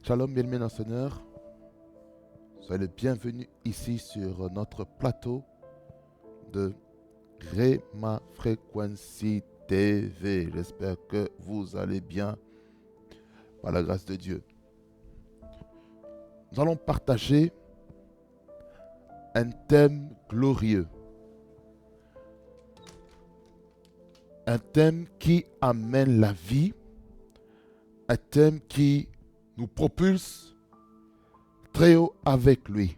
Shalom, bien-aimés dans le Seigneur. Soyez les bienvenus ici sur notre plateau de Rema Frequency TV. J'espère que vous allez bien par la grâce de Dieu. Nous allons partager un thème glorieux. Un thème qui amène la vie. Un thème qui nous propulse très haut avec lui.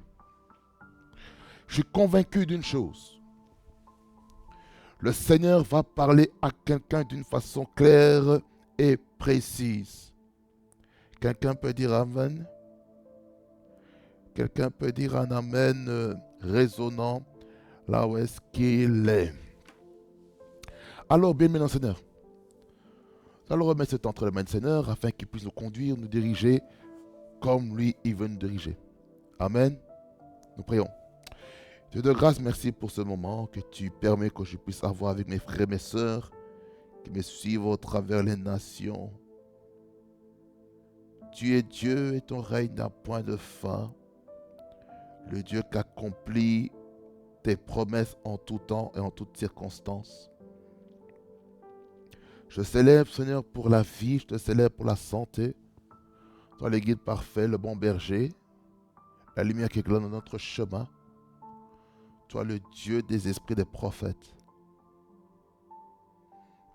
Je suis convaincu d'une chose. Le Seigneur va parler à quelqu'un d'une façon claire et précise. Quelqu'un peut dire Amen. Quelqu'un peut dire un Amen résonnant là où est-ce qu'il est. Alors, bien-aimés dans le Seigneur, nous allons remettre ce temps entre les mains du Seigneur afin qu'il puisse nous conduire, nous diriger comme lui, il veut nous diriger. Amen. Nous prions. Dieu de grâce, merci pour ce moment que tu permets que je puisse avoir avec mes frères et mes sœurs qui me suivent au travers les nations. Tu es Dieu et ton règne n'a point de fin. Le Dieu qui accomplit tes promesses en tout temps et en toutes circonstances. Je célèbre, Seigneur, pour la vie, je te célèbre pour la santé. Toi, le guide parfait, le bon berger, la lumière qui éclaire dans notre chemin. Toi, le Dieu des esprits des prophètes.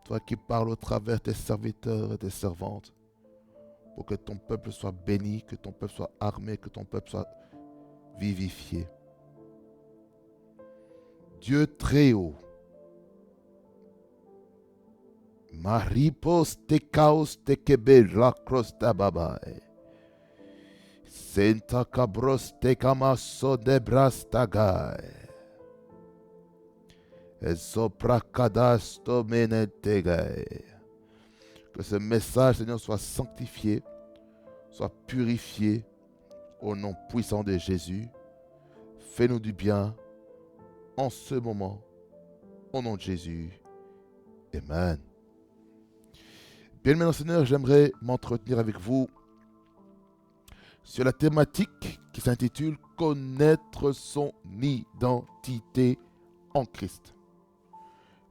Toi qui parles au travers tes serviteurs et tes servantes pour que ton peuple soit béni, que ton peuple soit armé, que ton peuple soit vivifié. Dieu très haut. Maripos te kaos te kebel la cross tababae. Senta cabros te kamaso de brastagae. Que ce message, Seigneur, soit sanctifié, soit purifié au nom puissant de Jésus. Fais-nous du bien en ce moment, au nom de Jésus. Amen. Bien, maintenant, Seigneur, j'aimerais m'entretenir avec vous sur la thématique qui s'intitule « Connaître son identité en Christ ».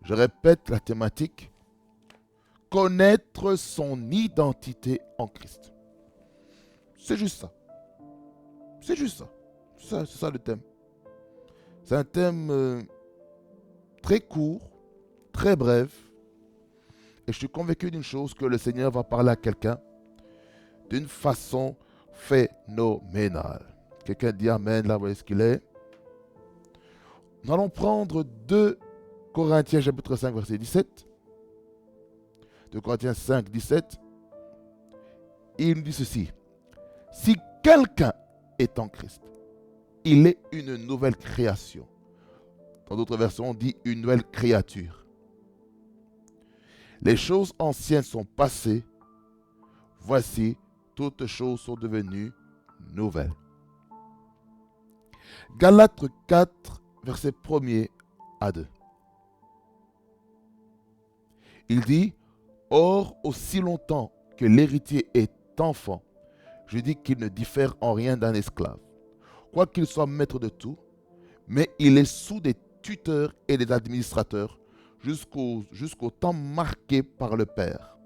Je répète la thématique, connaître son identité en Christ. C'est juste ça. C'est juste ça. C'est ça le thème. C'est un thème très court, très bref. Et je suis convaincu d'une chose, que le Seigneur va parler à quelqu'un d'une façon phénoménale. Quelqu'un dit Amen, là où est-ce qu'il est. Nous allons prendre 2 Corinthiens chapitre 5 verset 17. 2 Corinthiens 5, 17. Il nous dit ceci. Si quelqu'un est en Christ, il est une nouvelle création. Dans d'autres versions, on dit une nouvelle créature. Les choses anciennes sont passées. Voici, toutes choses sont devenues nouvelles. Galates 4, verset 1er à 2. Il dit, « Or, aussi longtemps que l'héritier est enfant, je dis qu'il ne diffère en rien d'un esclave, quoiqu'il soit maître de tout, mais il est sous des tuteurs et des administrateurs jusqu'au temps marqué par le Père. »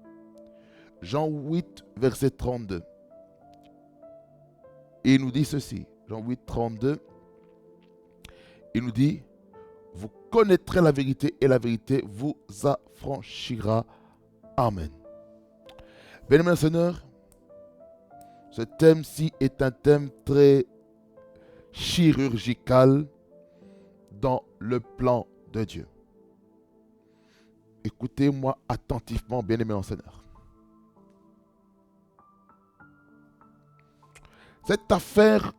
Jean 8, verset 32. Et il nous dit ceci, Jean 8, 32, il nous dit, « Vous connaîtrez la vérité et la vérité vous affranchira. » Amen. Bien-aimés Seigneur, ce thème-ci est un thème très chirurgical dans le plan de Dieu. Écoutez-moi attentivement, bien-aimés Seigneur. Cette affaire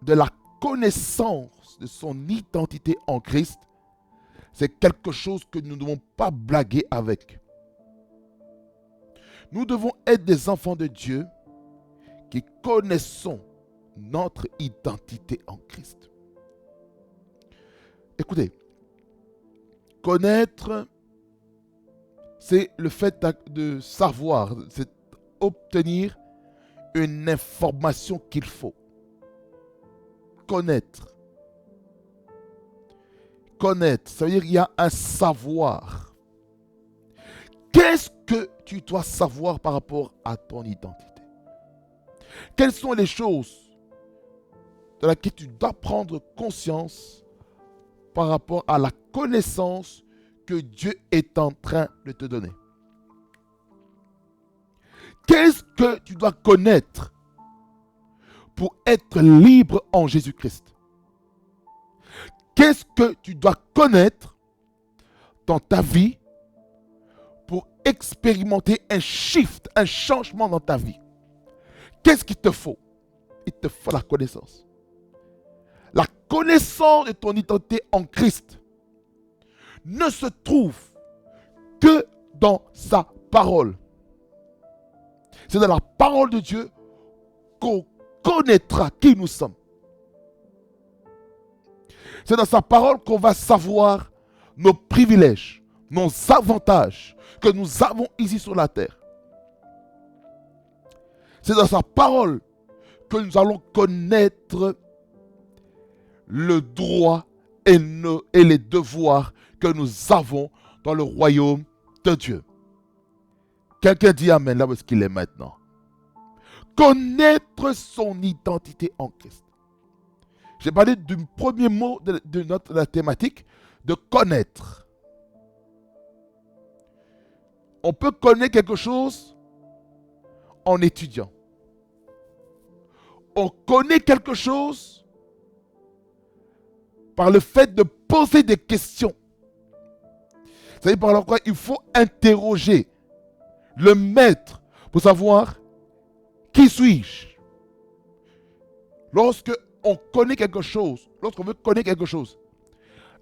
de la connaissance de son identité en Christ, c'est quelque chose que nous ne devons pas blaguer avec. Nous devons être des enfants de Dieu qui connaissons notre identité en Christ. Écoutez, connaître, c'est le fait de savoir, c'est obtenir une information qu'il faut. Connaître. Connaître, ça veut dire qu'il y a un savoir. Qu'est-ce que tu dois savoir par rapport à ton identité? Quelles sont les choses de laquelle tu dois prendre conscience par rapport à la connaissance que Dieu est en train de te donner? Qu'est-ce que tu dois connaître pour être libre en Jésus-Christ? Qu'est-ce que tu dois connaître dans ta vie pour expérimenter un shift, un changement dans ta vie? Qu'est-ce qu'il te faut? Il te faut la connaissance. La connaissance de ton identité en Christ ne se trouve que dans sa parole. C'est dans la parole de Dieu qu'on connaîtra qui nous sommes. C'est dans sa parole qu'on va savoir nos privilèges, nos avantages que nous avons ici sur la terre. C'est dans sa parole que nous allons connaître le droit et les devoirs que nous avons dans le royaume de Dieu. Quelqu'un dit Amen là où est-ce qu'il est maintenant. Connaître son identité en Christ. J'ai parlé du premier mot de notre thématique, de connaître. On peut connaître quelque chose en étudiant. On connaît quelque chose par le fait de poser des questions. Vous savez par quoi il faut interroger le maître pour savoir qui suis-je. Lorsque on connaît quelque chose, lorsqu'on veut connaître quelque chose,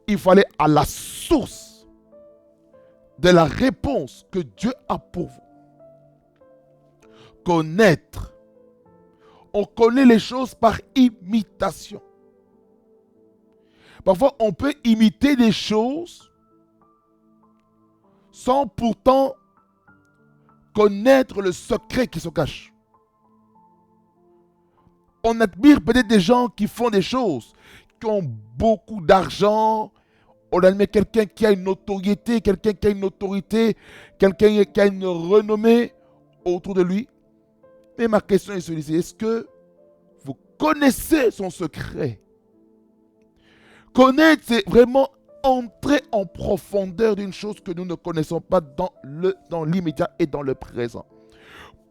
il faut aller à la source de la réponse que Dieu a pour vous. Connaître. On connaît les choses par imitation. Parfois, on peut imiter des choses sans pourtant connaître le secret qui se cache. On admire peut-être des gens qui font des choses, qui ont beaucoup d'argent. On admire quelqu'un qui a une notoriété, quelqu'un qui a une autorité, quelqu'un qui a une renommée autour de lui. Mais ma question est celle-ci, est-ce que vous connaissez son secret? Connaître, c'est vraiment entrer en profondeur d'une chose que nous ne connaissons pas dans l'immédiat et dans le présent,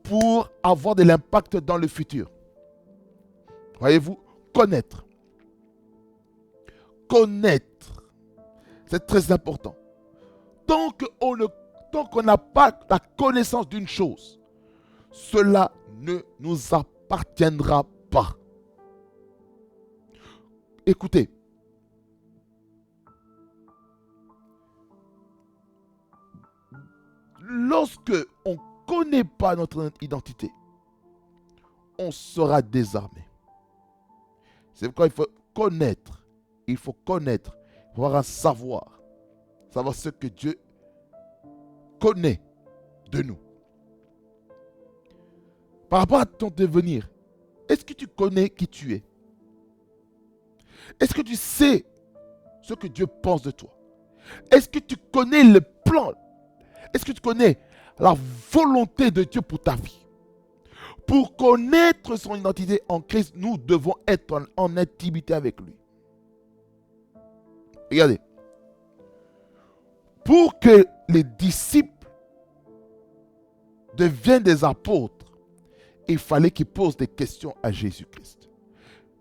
pour avoir de l'impact dans le futur. Voyez-vous, connaître. Connaître. C'est très important. Tant qu'on n'a pas la connaissance d'une chose, cela ne nous appartiendra pas. Écoutez. Lorsque on ne connaît pas notre identité, on sera désarmé. C'est pourquoi il faut connaître. Il faut connaître. Il faut avoir un savoir. Savoir ce que Dieu connaît de nous. Par rapport à ton devenir, est-ce que tu connais qui tu es? Est-ce que tu sais ce que Dieu pense de toi? Est-ce que tu connais le plan? Est-ce que tu connais la volonté de Dieu pour ta vie? Pour connaître son identité en Christ, nous devons être en intimité avec lui. Regardez. Pour que les disciples deviennent des apôtres, il fallait qu'ils posent des questions à Jésus-Christ.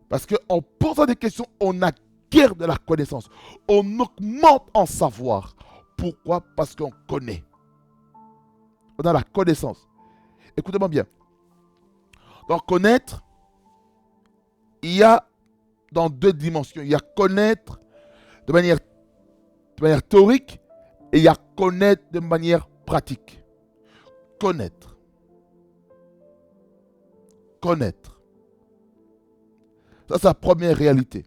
Parce qu'en posant des questions, on acquiert de la connaissance. On augmente en savoir. Pourquoi? Parce qu'on connaît. On a la connaissance. Écoutez-moi bien. Donc, connaître, il y a dans deux dimensions. Il y a connaître de manière théorique et il y a connaître de manière pratique. Connaître. Connaître. Ça, c'est la première réalité.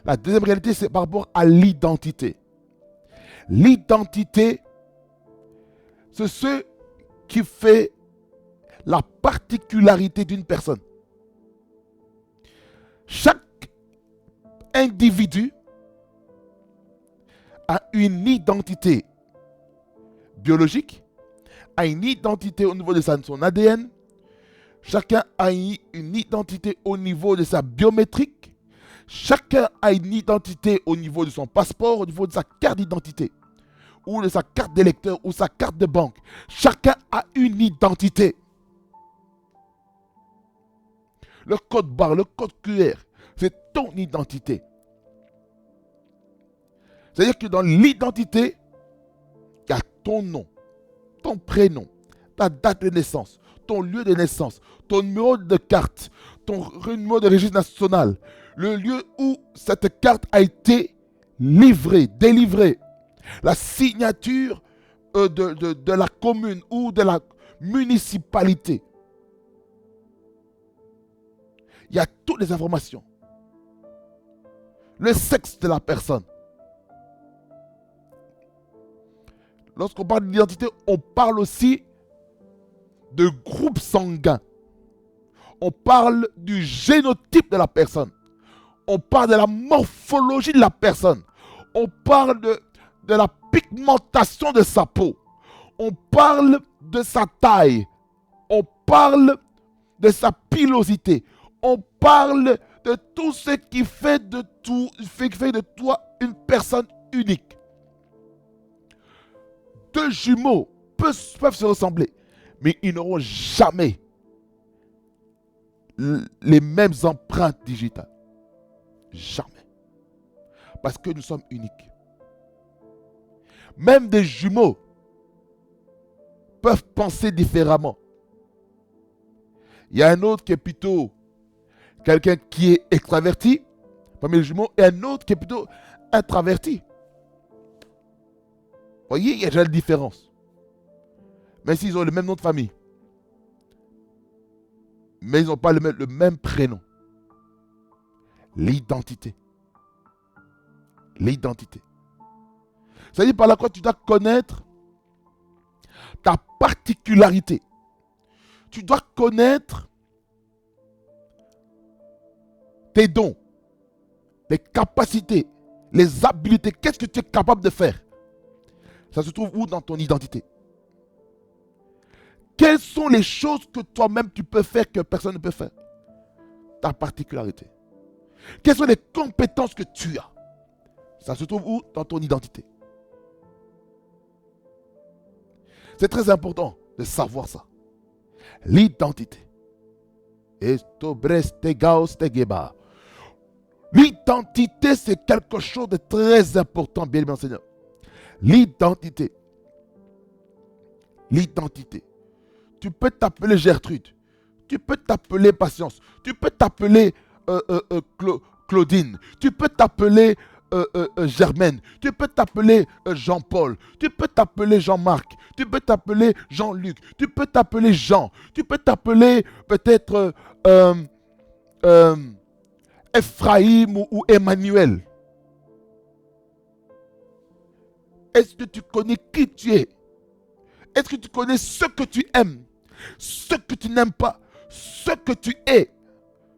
La deuxième réalité, c'est par rapport à l'identité. L'identité, c'est ce qui fait la particularité d'une personne. Chaque individu a une identité biologique, a une identité au niveau de son ADN. Chacun a une identité au niveau de sa biométrique. Chacun a une identité au niveau de son passeport, au niveau de sa carte d'identité, ou de sa carte d'électeur, ou sa carte de banque. Chacun a une identité. Le code barre, le code QR, c'est ton identité. C'est-à-dire que dans l'identité, il y a ton nom, ton prénom, ta date de naissance, ton lieu de naissance, ton numéro de carte, ton numéro de registre national, le lieu où cette carte a été livrée, délivrée, la signature de la commune ou de la municipalité. Il y a toutes les informations. Le sexe de la personne. Lorsqu'on parle d'identité, on parle aussi de groupe sanguin. On parle du génotype de la personne. On parle de la morphologie de la personne. On parle de la pigmentation de sa peau. On parle de sa taille. On parle de sa pilosité. On parle de tout ce qui fait de toi une personne unique. Deux jumeaux peuvent se ressembler, mais ils n'auront jamais les mêmes empreintes digitales. Jamais. Parce que nous sommes uniques. Même des jumeaux peuvent penser différemment. Il y a un autre qui est plutôt quelqu'un qui est extraverti, parmi les jumeaux, et un autre qui est plutôt introverti. Vous voyez, il y a déjà une différence. Même s'ils ont le même nom de famille. Mais ils n'ont pas le même prénom. L'identité. L'identité. C'est-à-dire par là quoi tu dois connaître ta particularité. Tu dois connaître tes dons, les capacités, les habiletés. Qu'est-ce que tu es capable de faire? Ça se trouve où dans ton identité? Quelles sont les choses que toi-même tu peux faire que personne ne peut faire? Ta particularité. Quelles sont les compétences que tu as? Ça se trouve où? Dans ton identité. C'est très important de savoir ça. L'identité. L'identité, c'est quelque chose de très important, bien aimé Seigneur. L'identité. L'identité. Tu peux t'appeler Gertrude. Tu peux t'appeler Patience. Tu peux t'appeler Claudine. Tu peux t'appeler Germaine. Tu peux t'appeler Jean-Paul. Tu peux t'appeler Jean-Marc. Tu peux t'appeler Jean-Luc. Tu peux t'appeler Jean. Tu peux t'appeler peut-être Ephraïm ou Emmanuel. Est-ce que tu connais qui tu es? Est-ce que tu connais ce que tu aimes, ce que tu n'aimes pas, ce que tu es,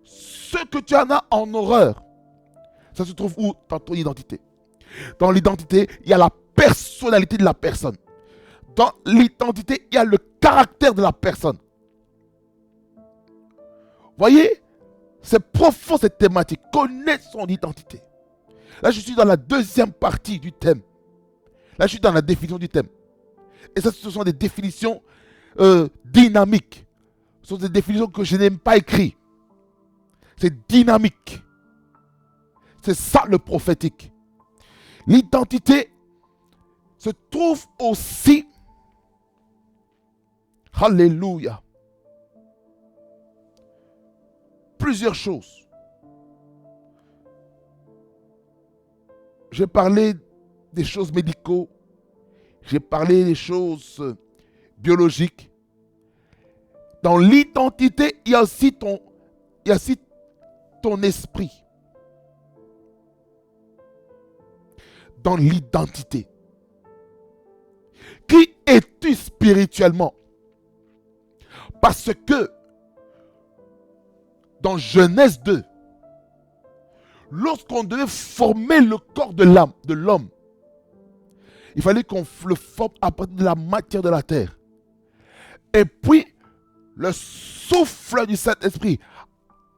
ce que tu en as en horreur? Ça se trouve où? Dans ton identité. Dans l'identité, il y a la personnalité de la personne. Dans l'identité, il y a le caractère de la personne. Voyez, c'est profond cette thématique. Connaître son identité. Là, je suis dans la deuxième partie du thème. Là, je suis dans la définition du thème. Et ça, ce sont des définitions dynamiques. Ce sont des définitions que je n'ai pas écrites. C'est dynamique. C'est ça le prophétique. L'identité se trouve aussi, alléluia, plusieurs choses. J'ai parlé des choses médicaux, j'ai parlé des choses biologiques. Dans l'identité, il y a aussi ton esprit. Dans l'identité. Qui es-tu spirituellement? Parce que dans Genèse 2, lorsqu'on devait former le corps de l'homme, il fallait qu'on le forme à partir de la matière de la terre. Et puis, le souffle du Saint-Esprit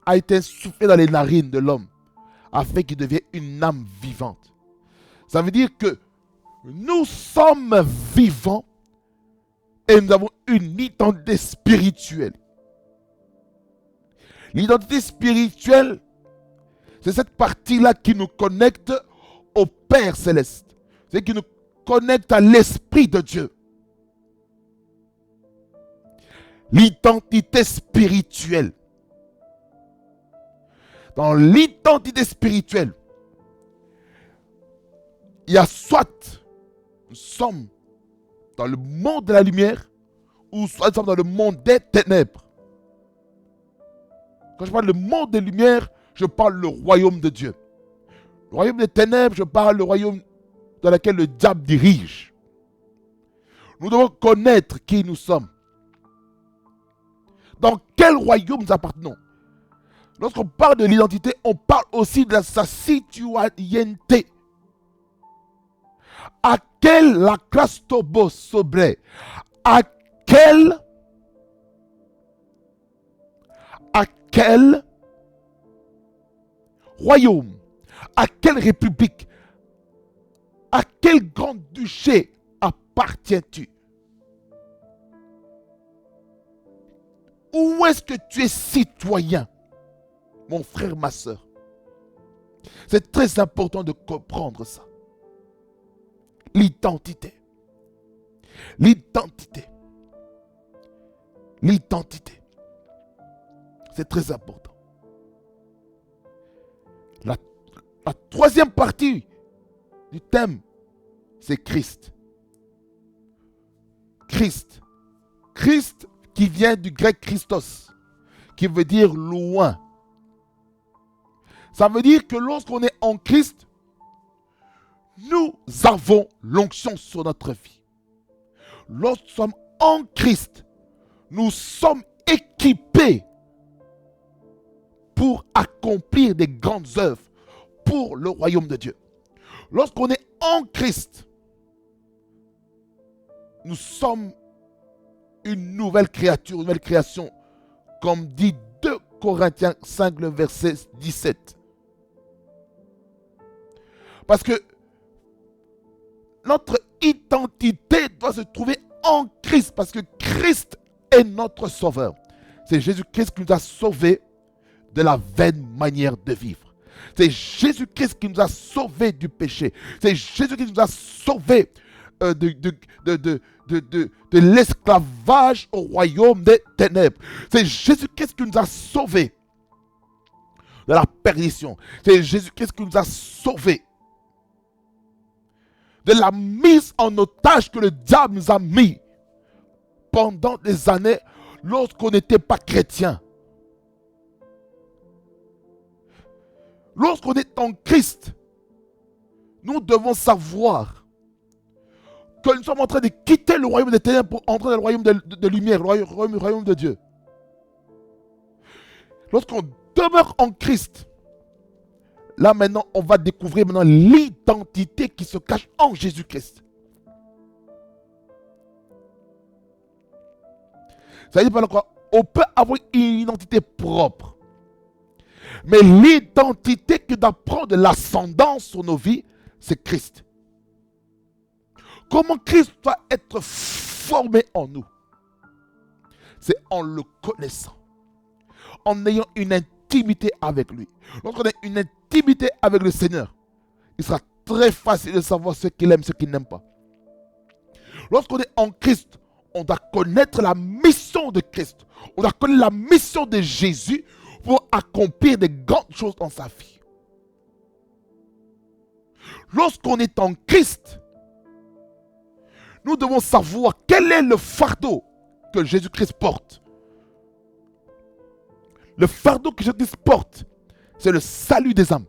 a été soufflé dans les narines de l'homme afin qu'il devienne une âme vivante. Ça veut dire que nous sommes vivants et nous avons une identité spirituelle. L'identité spirituelle, c'est cette partie-là qui nous connecte au Père Céleste. C'est qui nous connecte à l'Esprit de Dieu. L'identité spirituelle. Dans l'identité spirituelle, il y a soit nous sommes dans le monde de la lumière, ou soit nous sommes dans le monde des ténèbres. Quand je parle du monde des lumières, je parle le royaume de Dieu. Le royaume des ténèbres, je parle le royaume dans lequel le diable dirige. Nous devons connaître qui nous sommes. Dans quel royaume nous appartenons. Lorsqu'on parle de l'identité, on parle aussi de sa citoyenneté. À quel la classe tobo sobre, à quel royaume, à quelle république, à quel grand-duché appartiens-tu? Où est-ce que tu es citoyen, mon frère, ma soeur? C'est très important de comprendre ça. L'identité. L'identité. L'identité. C'est très important. La troisième partie du thème, c'est Christ. Christ. Christ qui vient du grec Christos, qui veut dire loin. Ça veut dire que lorsqu'on est en Christ, nous avons l'onction sur notre vie. Lorsque nous sommes en Christ, nous sommes équipés pour accomplir des grandes œuvres pour le royaume de Dieu. Lorsqu'on est en Christ, nous sommes une nouvelle créature, une nouvelle création, comme dit 2 Corinthiens 5, le verset 17. Parce que notre identité doit se trouver en Christ, parce que Christ est notre sauveur. C'est Jésus-Christ qui nous a sauvés de la vaine manière de vivre. C'est Jésus-Christ qui nous a sauvés du péché. C'est Jésus-Christ qui nous a sauvés de l'esclavage au royaume des ténèbres. C'est Jésus-Christ qui nous a sauvés de la perdition. C'est Jésus-Christ qui nous a sauvés de la mise en otage que le diable nous a mis pendant des années lorsqu'on n'était pas chrétien. Lorsqu'on est en Christ, nous devons savoir que nous sommes en train de quitter le royaume des ténèbres pour entrer dans le royaume de lumière, le royaume de Dieu. Lorsqu'on demeure en Christ, là maintenant, on va découvrir maintenant l'identité qui se cache en Jésus-Christ. Ça veut dire par quoi? On peut avoir une identité propre. Mais l'identité qui doit prendre l'ascendance sur nos vies, c'est Christ. Comment Christ doit être formé en nous? C'est en le connaissant. En ayant une intimité avec lui. Lorsqu'on a une intimité avec le Seigneur, il sera très facile de savoir ce qu'il aime, ce qu'il n'aime pas. Lorsqu'on est en Christ, on doit connaître la mission de Christ. On doit connaître la mission de Jésus pour accomplir des grandes choses dans sa vie. Lorsqu'on est en Christ, nous devons savoir quel est le fardeau que Jésus-Christ porte. Le fardeau que Jésus-Christ porte, c'est le salut des âmes.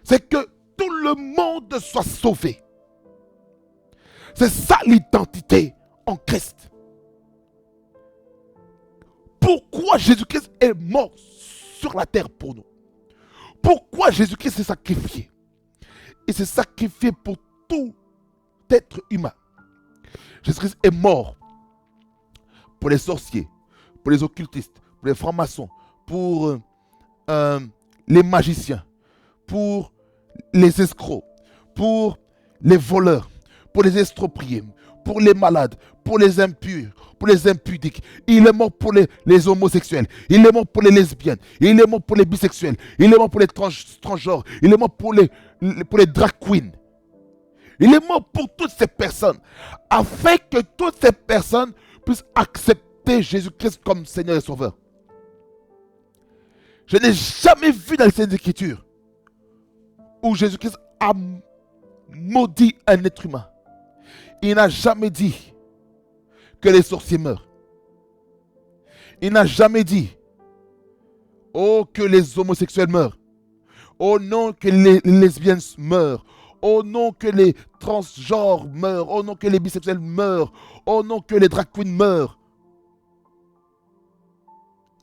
C'est que tout le monde soit sauvé. C'est ça l'identité en Christ. pourquoi Jésus-Christ est mort sur la terre pour nous. Pourquoi Jésus-Christ s'est sacrifié. Il s'est sacrifié pour tout être humain. Jésus-Christ est mort pour les sorciers, pour les occultistes, pour les francs-maçons, pour les magiciens, pour les escrocs, pour les voleurs, pour les estropiés, pour les malades, pour les impurs, pour les impudiques. Il est mort pour les homosexuels. Il est mort pour les lesbiennes. Il est mort pour les bisexuels. Il est mort pour les transgenres. Il est mort pour les drag queens. Il est mort pour toutes ces personnes, afin que toutes ces personnes puissent accepter Jésus-Christ comme Seigneur et Sauveur. Je n'ai jamais vu dans les Saintes Écritures où Jésus-Christ a maudit un être humain. Il n'a jamais dit que les sorciers meurent. Il n'a jamais dit, oh, que les homosexuels meurent. Oh non, que les lesbiennes meurent. Oh non, que les transgenres meurent. Oh non, que les bisexuels meurent. Oh non, que les drag queens meurent.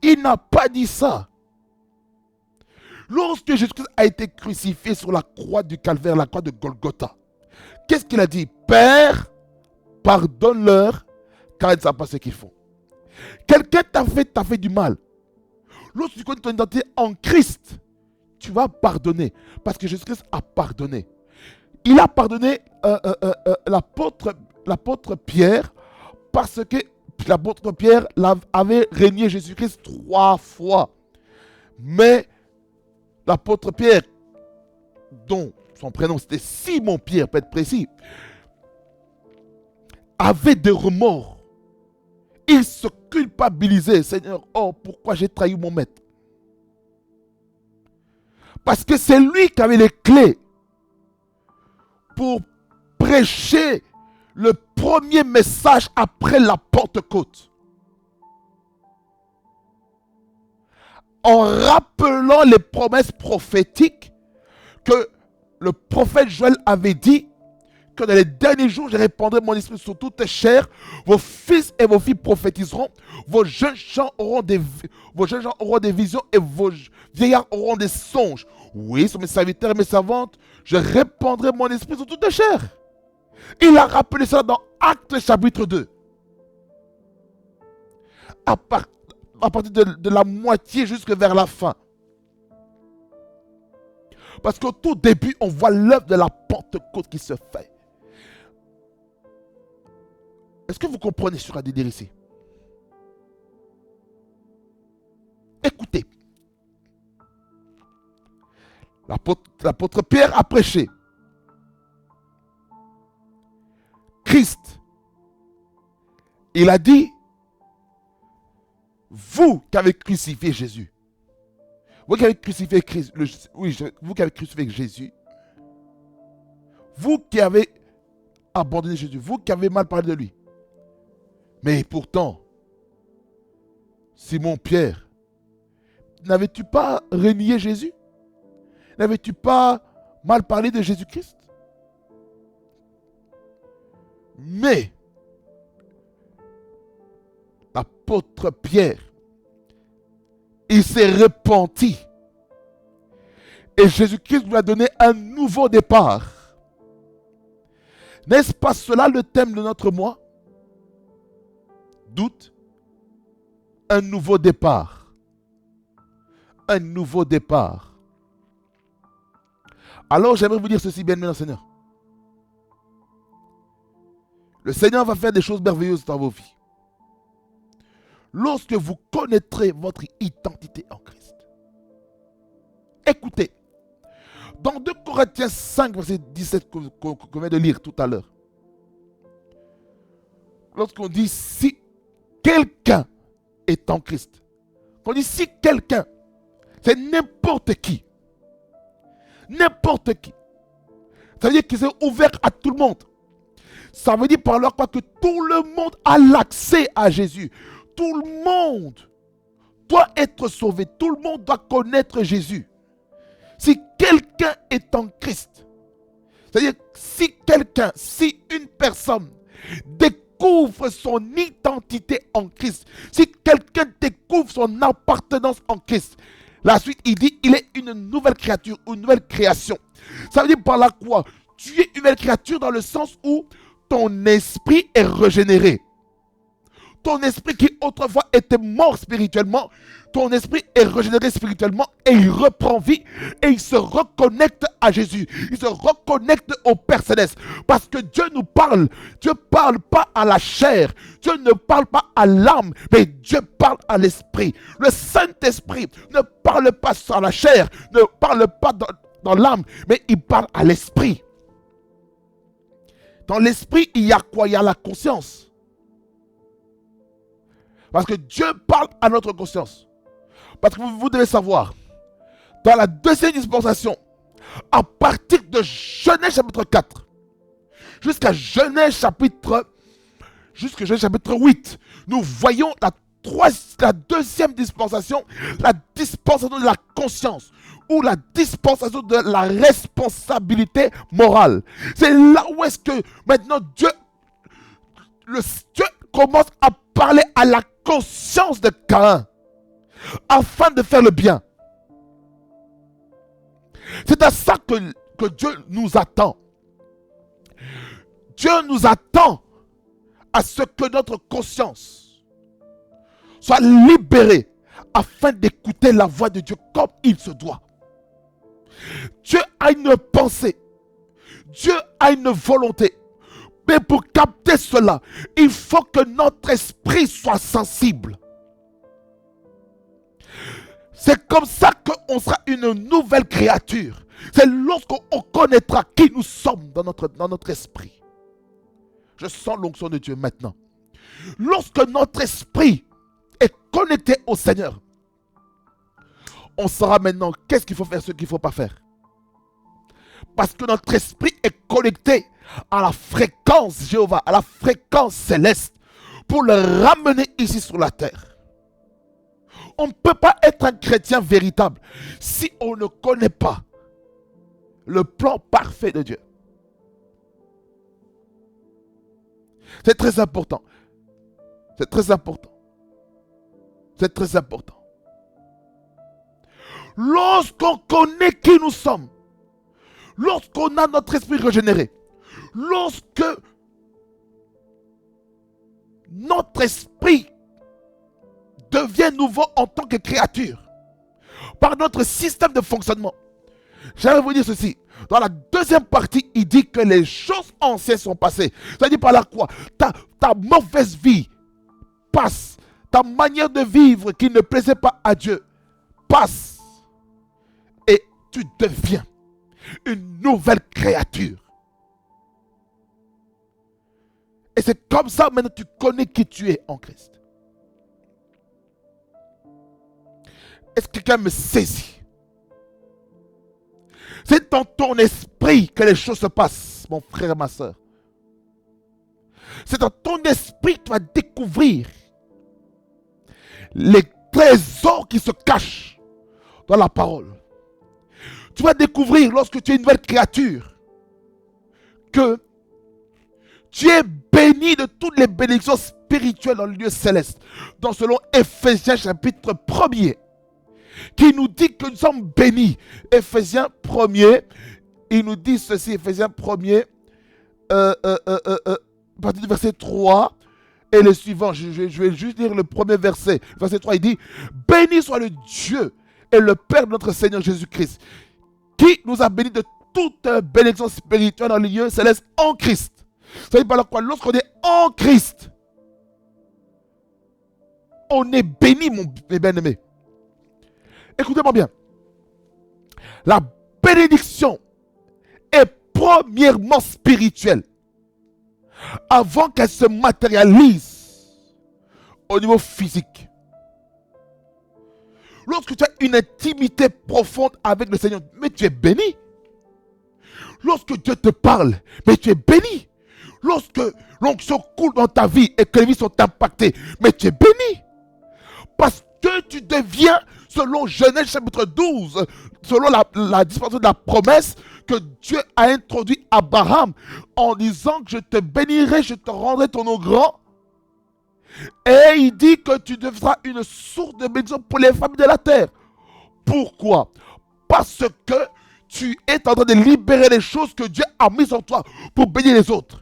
Il n'a pas dit ça. Lorsque Jésus-Christ a été crucifié sur la croix du Calvaire, la croix de Golgotha, qu'est-ce qu'il a dit? Père, pardonne-leur, car ils ne savent pas ce qu'ils font. Quelqu'un t'a fait du mal. Lorsque tu connais ton identité en Christ, tu vas pardonner. Parce que Jésus-Christ a pardonné. Il a pardonné l'apôtre Pierre parce que l'apôtre Pierre avait régné Jésus-Christ 3 fois. Mais l'apôtre Pierre, dont son prénom c'était Simon-Pierre, pour être précis, avait des remords. Il se culpabilisait. Seigneur, oh, pourquoi j'ai trahi mon maître? Parce que c'est lui qui avait les clés pour prêcher le premier message après la Pentecôte. En rappelant les promesses prophétiques que le prophète Joël avait dit, que dans les derniers jours, je répandrai mon esprit sur toute chair, vos fils et vos filles prophétiseront, vos jeunes gens auront des visions et vos vieillards auront des songes. Oui, sur mes serviteurs et mes servantes, je répandrai mon esprit sur toute chair. Il a rappelé ça dans Actes chapitre 2. À partir de la moitié jusque vers la fin. Parce qu'au tout début, on voit l'œuvre de la Pentecôte qui se fait. Est-ce que vous comprenez ce qu'on a dit dire ici? Écoutez. L'apôtre Pierre a prêché. Christ. Il a dit, vous qui avez crucifié Jésus, vous qui avez crucifié Christ, vous qui avez crucifié Jésus, vous qui avez abandonné Jésus, vous qui avez mal parlé de lui. Mais pourtant, Simon-Pierre, n'avais-tu pas renié Jésus? N'avais-tu pas mal parlé de Jésus-Christ? Mais l'apôtre Pierre, il s'est repenti. Et Jésus-Christ lui a donné un nouveau départ. N'est-ce pas cela le thème de notre mois? Doute. Un nouveau départ. Un nouveau départ. Alors j'aimerais vous dire ceci, bien-aimés dans le Seigneur. Le Seigneur va faire des choses merveilleuses dans vos vies. Lorsque vous connaîtrez votre identité en Christ. Écoutez, dans 2 Corinthiens 5, verset 17 qu'on vient de lire tout à l'heure, lorsqu'on dit si quelqu'un est en Christ, on dit si quelqu'un, c'est n'importe qui. N'importe qui. Ça veut dire qu'il est ouvert à tout le monde. Ça veut dire par là quoi que tout le monde a l'accès à Jésus. Tout le monde doit être sauvé. Tout le monde doit connaître Jésus. Si quelqu'un est en Christ, c'est-à-dire si une personne découvre son identité en Christ, si quelqu'un découvre découvre son appartenance en Christ, la suite, il dit, il est une nouvelle créature, une nouvelle création. Ça veut dire par là quoi? Tu es une nouvelle créature dans le sens où ton esprit est régénéré. Ton esprit qui autrefois était mort spirituellement, ton esprit est régénéré spirituellement et il reprend vie et il se reconnecte à Jésus. Il se reconnecte au Père Céleste. Parce que Dieu nous parle. Dieu ne parle pas à la chair. Dieu ne parle pas à l'âme, mais Dieu parle à l'esprit. Le Saint-Esprit ne parle pas sur la chair, ne parle pas dans l'âme, mais il parle à l'esprit. Dans l'esprit, il y a quoi? Il y a la conscience. Parce que Dieu parle à notre conscience. Parce que vous devez savoir, dans la deuxième dispensation, à partir de Genèse chapitre 4, jusqu'à Genèse chapitre 8, nous voyons la deuxième dispensation, la dispensation de la conscience, ou la dispensation de la responsabilité morale. C'est là où est-ce que maintenant Dieu commence à parler à la conscience de Caïn afin de faire le bien. C'est à ça que Dieu nous attend. Dieu nous attend à ce que notre conscience soit libérée afin d'écouter la voix de Dieu comme il se doit. Dieu a une pensée. Dieu a une volonté. Mais pour capter cela, il faut que notre esprit soit sensible. C'est comme ça qu'on sera une nouvelle créature. C'est lorsqu'on connaîtra qui nous sommes dans notre esprit. Je sens l'onction de Dieu maintenant. Lorsque notre esprit est connecté au Seigneur, on saura maintenant qu'est-ce qu'il faut faire, ce qu'il ne faut pas faire. Parce que notre esprit est connecté à la fréquence Jéhovah, à la fréquence céleste, pour le ramener ici sur la terre. On ne peut pas être un chrétien véritable si on ne connaît pas le plan parfait de Dieu. C'est très important. C'est très important. C'est très important. Lorsqu'on connaît qui nous sommes, lorsqu'on a notre esprit régénéré, lorsque notre esprit devient nouveau en tant que créature, par notre système de fonctionnement. J'aimerais vous dire ceci. Dans la deuxième partie, il dit que les choses anciennes sont passées. Ça dit par là quoi? Ta mauvaise vie passe. Ta manière de vivre qui ne plaisait pas à Dieu passe. Et tu deviens une nouvelle créature. Et c'est comme ça maintenant tu connais qui tu es en Christ. Est-ce que quelqu'un me saisit? C'est dans ton esprit que les choses se passent, mon frère et ma soeur. C'est dans ton esprit que tu vas découvrir les trésors qui se cachent dans la parole. Tu vas découvrir lorsque tu es une nouvelle créature que tu es béni de toutes les bénédictions spirituelles dans le lieu céleste. Dans selon Éphésiens chapitre 1er. Qui nous dit que nous sommes bénis. Éphésiens 1er, il nous dit ceci, Éphésiens 1er, à partir du verset 3 et le suivant. Je vais juste lire le premier verset. Verset 3, il dit, béni soit le Dieu et le Père de notre Seigneur Jésus-Christ, qui nous a bénis de toute bénédiction spirituelle dans les lieux célestes en Christ. Ça veut dire par quoi? Lorsqu'on est en Christ, on est béni, mes bien-aimés. Écoutez-moi bien. La bénédiction est premièrement spirituelle avant qu'elle se matérialise au niveau physique. Lorsque tu as une intimité profonde avec le Seigneur, mais tu es béni. Lorsque Dieu te parle, mais tu es béni. Lorsque l'onction coule dans ta vie et que les vies sont impactées, mais tu es béni. Parce que tu deviens, selon Genèse chapitre 12, selon la dispensation de la promesse que Dieu a introduit à Abraham, en disant que je te bénirai, je te rendrai ton nom grand. Et il dit que tu deviendras une source de bénédiction pour les familles de la terre. Pourquoi? Parce que tu es en train de libérer les choses que Dieu a mises en toi pour bénir les autres.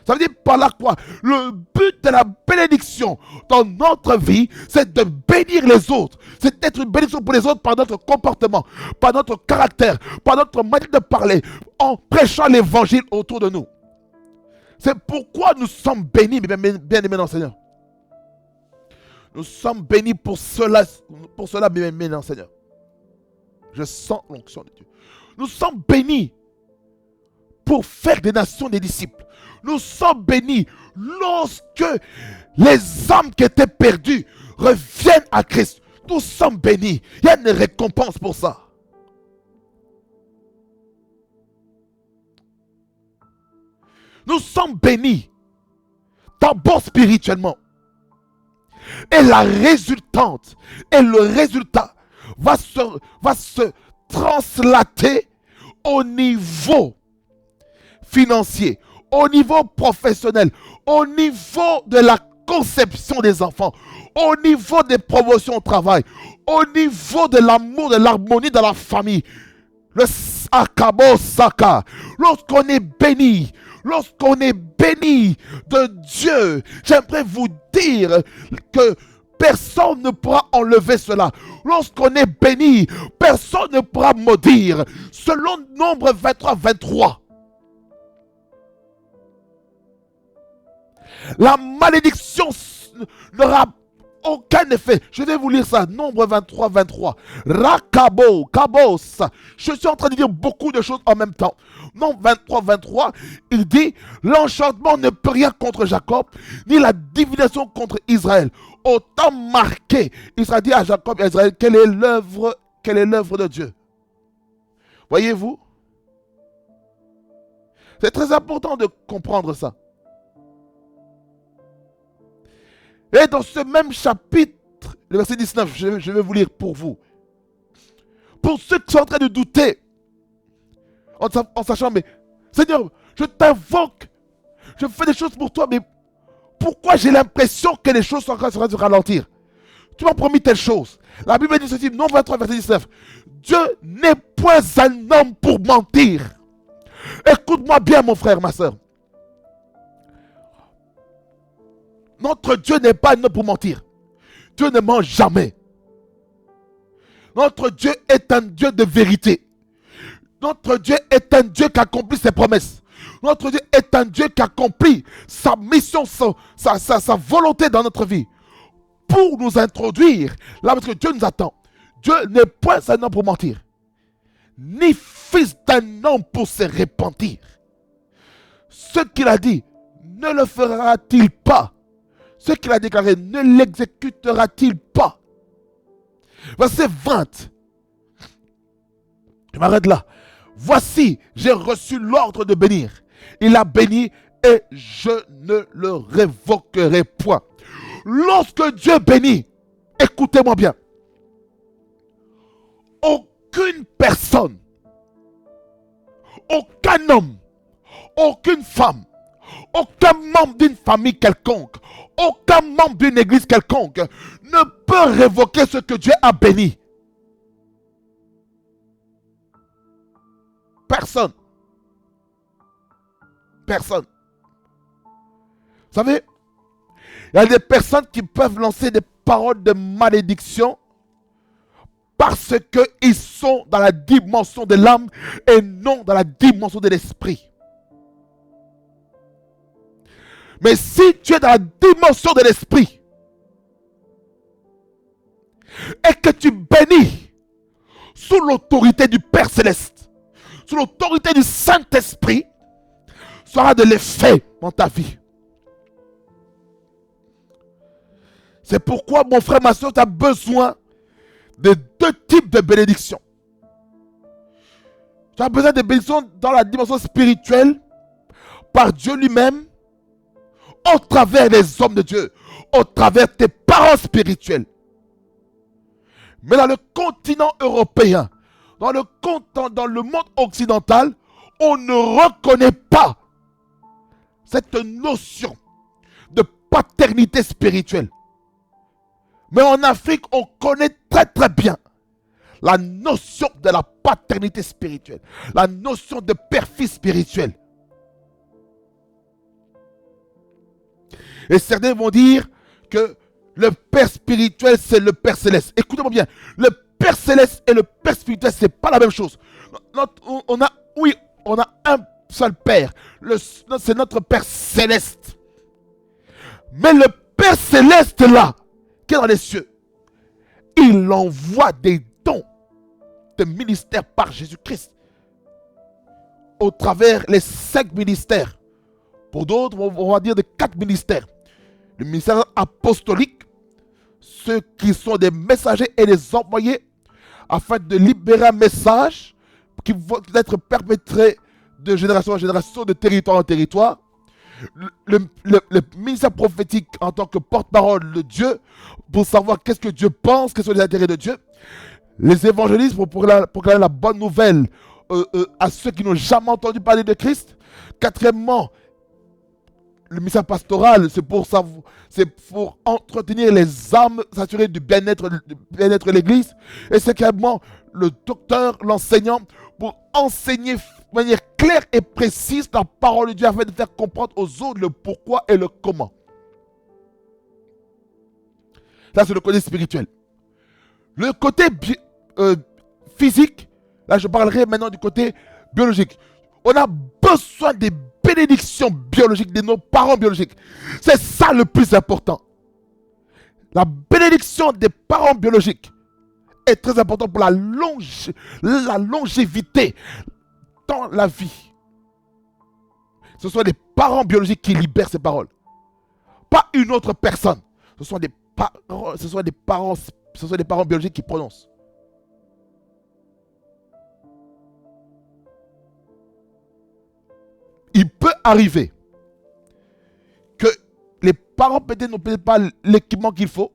Ça veut dire par là quoi? Le but de la bénédiction dans notre vie, c'est de bénir les autres. C'est d'être une bénédiction pour les autres par notre comportement, par notre caractère, par notre manière de parler, en prêchant l'évangile autour de nous. C'est pourquoi nous sommes bénis, bien-aimés dans le Seigneur. Nous sommes bénis pour cela, bien-aimés dans le Seigneur. Je sens l'onction de Dieu. Nous sommes bénis pour faire des nations des disciples. Nous sommes bénis lorsque les âmes qui étaient perdues reviennent à Christ. Nous sommes bénis. Il y a une récompense pour ça. Nous sommes bénis d'abord spirituellement. Et la résultante, et le résultat va se translater au niveau financier, au niveau professionnel, au niveau de la conception des enfants, au niveau des promotions au travail, au niveau de l'amour, de l'harmonie dans la famille. Le Sakabo Saka, lorsqu'on est béni de Dieu, j'aimerais vous dire que personne ne pourra enlever cela. Lorsqu'on est béni, personne ne pourra maudire. Selon Nombre 23. La malédiction n'aura aucun effet. Je vais vous lire ça. Nombre 23. Rakabo, kabos. Je suis en train de dire beaucoup de choses en même temps. Nombre 23, il dit, l'enchantement ne peut rien contre Jacob, ni la divination contre Israël. Autant marqué, Israël dit à Jacob et à Israël, quelle est l'œuvre de Dieu. Voyez-vous? C'est très important de comprendre ça. Et dans ce même chapitre, le verset 19, je vais vous lire pour vous. Pour ceux qui sont en train de douter, en sachant, mais Seigneur, je t'invoque, je fais des choses pour toi, mais pourquoi j'ai l'impression que les choses sont en train de se ralentir? Tu m'as promis telle chose. La Bible dit ceci, Nombre 23, verset 19. Dieu n'est point un homme pour mentir. Écoute-moi bien, mon frère, ma soeur. Notre Dieu n'est pas un homme pour mentir. Dieu ne ment jamais. Notre Dieu est un Dieu de vérité. Notre Dieu est un Dieu qui accomplit ses promesses. Notre Dieu est un Dieu qui accomplit sa mission, sa volonté dans notre vie. Pour nous introduire, là parce que Dieu nous attend. Dieu n'est point un homme pour mentir. Ni fils d'un homme pour se repentir. Ce qu'il a dit, ne le fera-t-il pas? Ce qu'il a déclaré, ne l'exécutera-t-il pas? Verset 20. Je m'arrête là. Voici, j'ai reçu l'ordre de bénir. Il a béni et je ne le révoquerai point. Lorsque Dieu bénit, écoutez-moi bien. Aucune personne, aucun homme, aucune femme, aucun membre d'une famille quelconque, aucun membre d'une église quelconque ne peut révoquer ce que Dieu a béni. Personne. Personne. Vous savez, il y a des personnes qui peuvent lancer des paroles de malédiction parce qu'ils sont dans la dimension de l'âme et non dans la dimension de l'esprit. Mais si tu es dans la dimension de l'esprit et que tu bénis sous l'autorité du Père Céleste, sous l'autorité du Saint-Esprit, ça aura de l'effet dans ta vie. C'est pourquoi, mon frère, ma soeur, tu as besoin de deux types de bénédictions. Tu as besoin de bénédictions dans la dimension spirituelle, par Dieu lui-même, au travers des hommes de Dieu, au travers de tes parents spirituels. Mais dans le continent européen, dans le monde occidental, on ne reconnaît pas cette notion de paternité spirituelle. Mais en Afrique, on connaît très très bien la notion de la paternité spirituelle, la notion de père-fils spirituel. Et certains vont dire que le Père spirituel, c'est le Père céleste. Écoutez-moi bien, le Père céleste et le Père spirituel, c'est pas la même chose. On a un seul Père. C'est notre Père céleste. Mais le Père céleste là, qui est dans les cieux, il envoie des dons de ministère par Jésus-Christ au travers les 5 ministères. Pour d'autres, on va dire de 4 ministères. Le ministère apostolique, ceux qui sont des messagers et des envoyés afin de libérer un message qui va être perpétré de génération en génération, de territoire en territoire. Le ministère prophétique en tant que porte-parole de Dieu pour savoir qu'est-ce que Dieu pense, quels sont les intérêts de Dieu. Les évangélistes pour proclamer la bonne nouvelle à ceux qui n'ont jamais entendu parler de Christ. Quatrièmement, le ministère pastoral, c'est pour entretenir les âmes, s'assurer du bien-être de l'Église. Et cinquièmement, le docteur, l'enseignant, pour enseigner de manière claire et précise la parole de Dieu afin de faire comprendre aux autres le pourquoi et le comment. Ça, c'est le côté spirituel. Le côté physique, là, je parlerai maintenant du côté biologique. On a besoin des bénédictions biologiques de nos parents biologiques. C'est ça le plus important. La bénédiction des parents biologiques est très importante pour la longévité dans la vie. Ce sont les parents biologiques qui libèrent ces paroles. Pas une autre personne. Ce sont des parents biologiques qui prononcent. Il peut arriver que les parents peut-être n'ont peut-être pas l'équipement qu'il faut.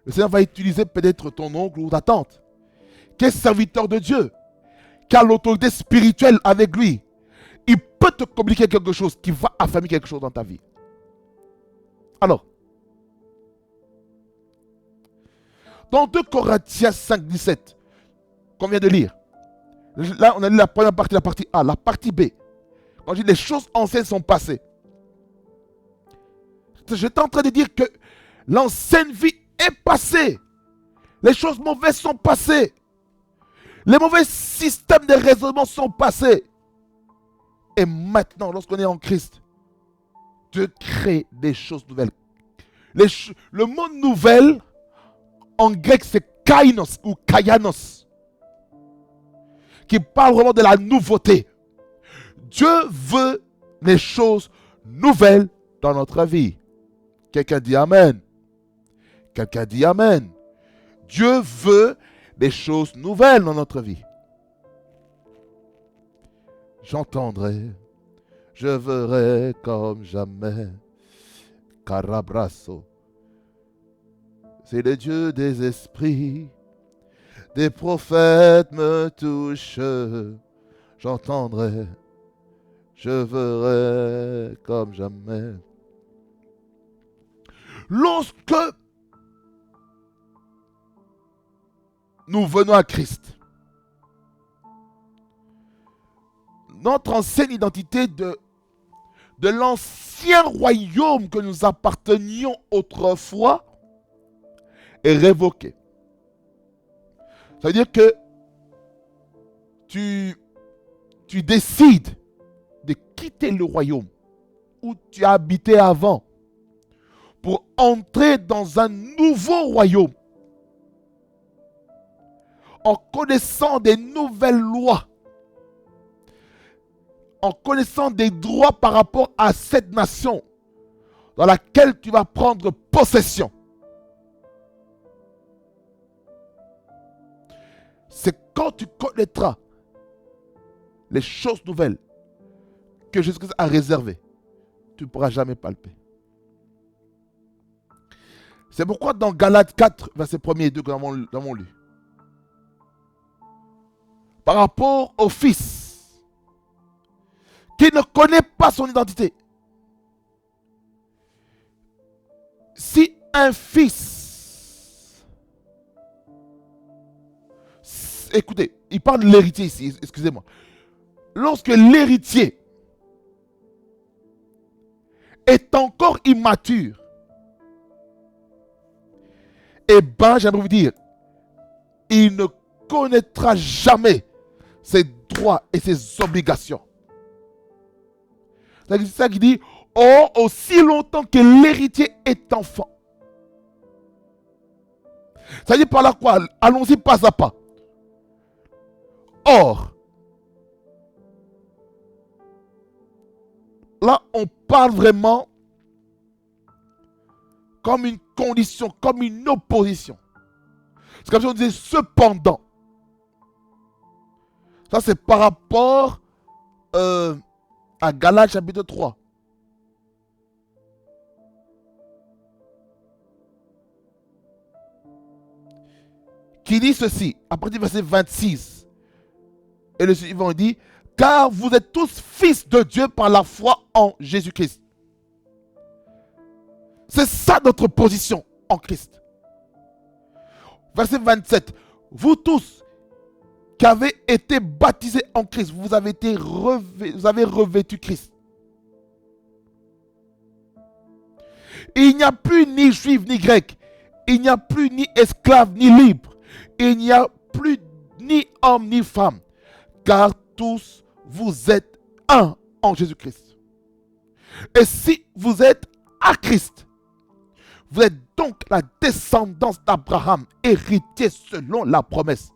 Le Seigneur va utiliser peut-être ton oncle ou ta tante, qui est serviteur de Dieu, qui a l'autorité spirituelle avec lui. Il peut te communiquer quelque chose qui va affirmer quelque chose dans ta vie. Alors, dans 2 Corinthiens 5, 17, qu'on vient de lire, là on a lu la première partie, la partie A, la partie B. Quand je dis les choses anciennes sont passées, j'étais en train de dire que l'ancienne vie est passée. Les choses mauvaises sont passées. Les mauvais systèmes de raisonnement sont passés. Et maintenant, lorsqu'on est en Christ, Dieu crée des choses nouvelles. Le mot nouvelle, en grec, c'est kainos ou kaianos, qui parle vraiment de la nouveauté. Dieu veut des choses nouvelles dans notre vie. Quelqu'un dit Amen. Quelqu'un dit Amen. Dieu veut des choses nouvelles dans notre vie. J'entendrai, je verrai comme jamais. Carabrasso. C'est le Dieu des esprits. Des prophètes me touchent. J'entendrai, je verrai comme jamais. Lorsque nous venons à Christ, notre ancienne identité de l'ancien royaume que nous appartenions autrefois est révoquée. Ça veut dire que tu décides de quitter le royaume où tu habitais avant pour entrer dans un nouveau royaume en connaissant des nouvelles lois, en connaissant des droits par rapport à cette nation dans laquelle tu vas prendre possession. C'est quand tu connaîtras les choses nouvelles que Jésus-Christ a réservées, tu ne pourras jamais palper. C'est pourquoi dans Galates 4, versets 1 et 2 que nous avons lu, par rapport au Fils qui ne connaît pas son identité, si un fils, écoutez, il parle de l'héritier ici, excusez-moi. Lorsque l'héritier est encore immature, eh bien, j'aimerais vous dire, il ne connaîtra jamais ses droits et ses obligations. C'est ça qui dit, oh, aussi longtemps que l'héritier est enfant. Ça dit par là quoi? Allons-y pas à pas. Or, là, on parle vraiment comme une condition, comme une opposition. C'est comme si on disait cependant. Ça, c'est par rapport à Galates chapitre 3. Qui dit ceci, à partir du verset 26. Et le suivant dit, car vous êtes tous fils de Dieu par la foi en Jésus-Christ. C'est ça notre position en Christ. Verset 27. Vous tous qui avez été baptisés en Christ, vous avez revêtu Christ. Il n'y a plus ni juif ni grec. Il n'y a plus ni esclave ni libre. Il n'y a plus ni homme ni femme. Car tous vous êtes un en Jésus-Christ. Et si vous êtes à Christ, vous êtes donc la descendance d'Abraham, héritier selon la promesse.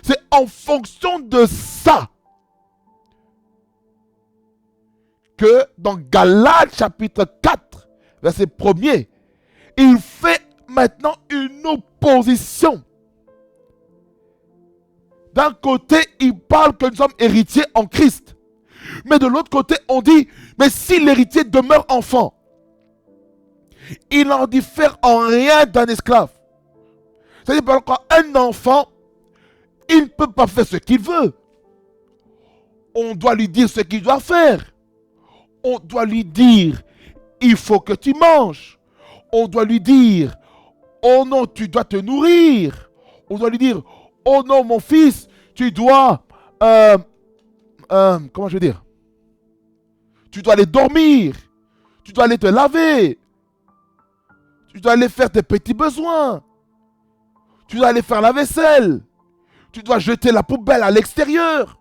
C'est en fonction de ça que dans Galates chapitre 4, verset 1er, il fait maintenant une opposition. D'un côté, il parle que nous sommes héritiers en Christ. Mais de l'autre côté, on dit, mais si l'héritier demeure enfant, il n'en diffère en rien d'un esclave. C'est-à-dire qu'un enfant, il ne peut pas faire ce qu'il veut. On doit lui dire ce qu'il doit faire. On doit lui dire, il faut que tu manges. On doit lui dire, oh non, tu dois te nourrir. On doit lui dire, oh non, mon fils, tu dois, comment je veux dire? Tu dois aller dormir. Tu dois aller te laver. Tu dois aller faire tes petits besoins. Tu dois aller faire la vaisselle. Tu dois jeter la poubelle à l'extérieur.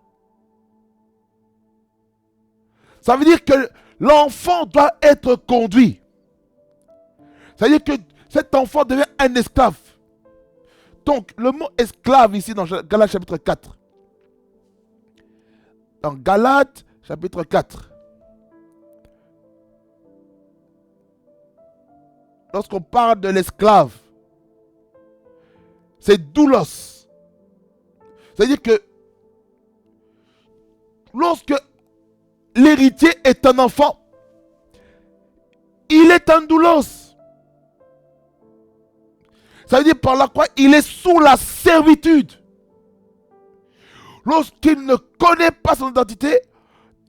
Ça veut dire que l'enfant doit être conduit. Ça veut dire que cet enfant devient un esclave. Donc, le mot esclave ici dans Galates chapitre 4. Dans Galates chapitre 4. Lorsqu'on parle de l'esclave, c'est doulos. C'est-à-dire que lorsque l'héritier est un enfant, il est un doulos. Ça veut dire par là quoi? Il est sous la servitude. Lorsqu'il ne connaît pas son identité,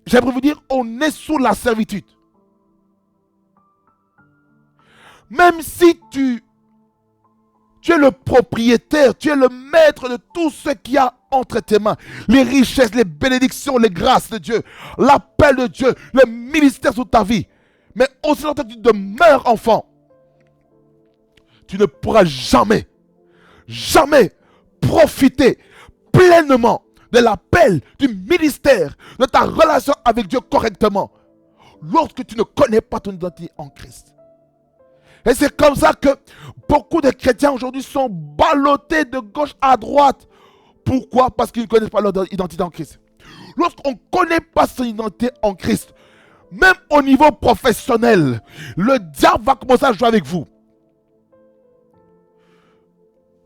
j'aimerais vous dire, on est sous la servitude. Même si tu es le propriétaire, tu es le maître de tout ce qu'il y a entre tes mains. Les richesses, les bénédictions, les grâces de Dieu, l'appel de Dieu, le ministère sous ta vie. Mais aussi longtemps que tu demeures enfant, tu ne pourras jamais profiter pleinement de l'appel, du ministère, de ta relation avec Dieu correctement, lorsque tu ne connais pas ton identité en Christ. Et c'est comme ça que beaucoup de chrétiens aujourd'hui sont ballottés de gauche à droite. Pourquoi? Parce qu'ils ne connaissent pas leur identité en Christ. Lorsqu'on ne connaît pas son identité en Christ, même au niveau professionnel, le diable va commencer à jouer avec vous.